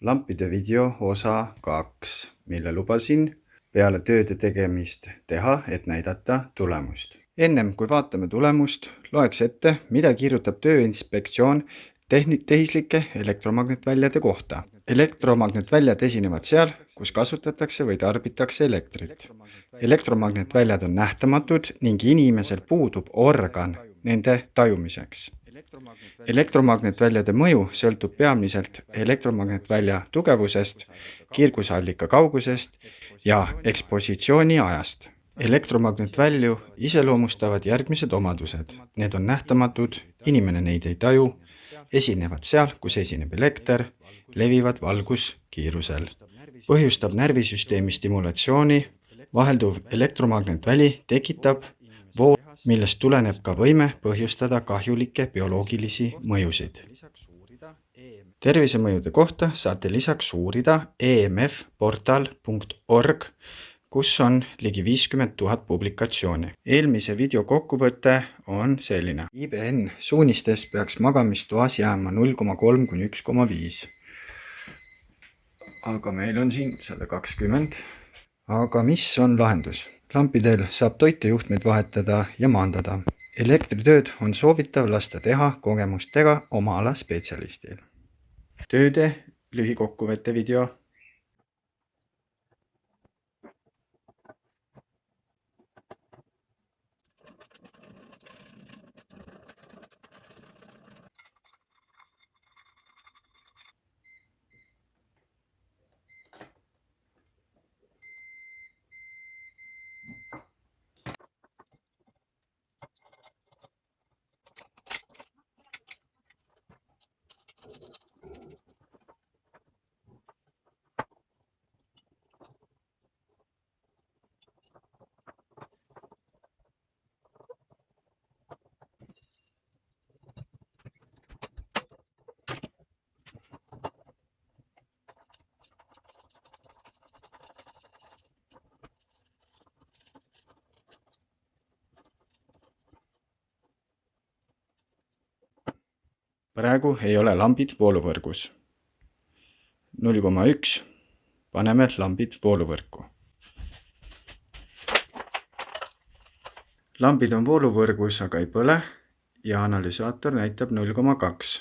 lampide video osa 2, mille lubasin peale tööde tegemist teha, et näidata tulemust. Ennem kui vaatame tulemust, loeks ette, mida kirjutab Tööinspektsioon tehislike elektromagnetväljade kohta. Elektromagnetväljad esinevad seal, kus kasutatakse või tarbitakse elektrit. Elektromagnetväljad on nähtamatud ning inimesel puudub organ nende tajumiseks. Elektromagnetväljade mõju sõltub peamiselt elektromagnetvälja tugevusest, kiirgusallika kaugusest ja ekspositsiooni ajast. Elektromagnetvälju iseloomustavad järgmised omadused. Need on nähtamatud, inimene neid ei taju, esinevad seal, kus esineb elekter, levivad valguskiirusel. Põhjustab närvisüsteemi stimulatsiooni, vahelduv elektromagnetväli tekitab voolu, millest tuleneb ka võime põhjustada kahjulikke bioloogilisi mõjusid. Tervisemõjude kohta saate lisaks uurida emfportal.org, kus on ligi 50 000 publikatsiooni. Eelmise video kokkuvõte on selline. IBN suunistes peaks magamistoas jääma 0,3–1,5. Aga meil on siin 120. Aga mis on lahendus? Lampidel saab toitejuhtmeid vahetada ja maandada. Elektritööd on soovitav lasta teha kogemustega oma ala spetsialistil. Tööde lühikokkuvõtte video. Praegu ei ole lambid vooluvõrgus. 0,1. Paneme lambid vooluvõrku. Lambid on vooluvõrgus, aga ei põle ja analüsaator näitab 0,2.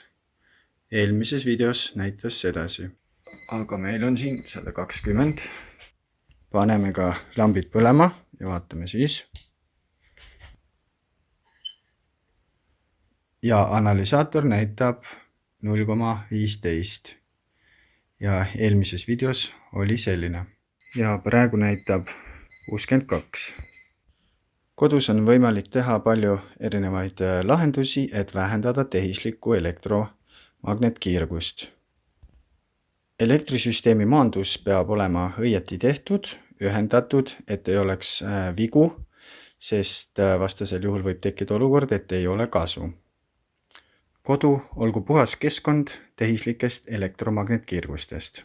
Eelmises videos näitas sedasi. Aga meil on siin 120. Paneme ka lambid põlema ja vaatame siis. Ja analüsaator näitab 0,15 ja eelmises videos oli selline. Ja praegu näitab 62. Kodus on võimalik teha palju erinevaid lahendusi, et vähendada tehislikku elektromagnetkiirgust. Elektrisüsteemi maandus peab olema õieti tehtud, ühendatud, et ei oleks vigu, sest vastasel juhul võib tekkida olukord, et ei ole kasu. Kodu olgu puhas keskkond tehislikest elektromagnetkiirgustest.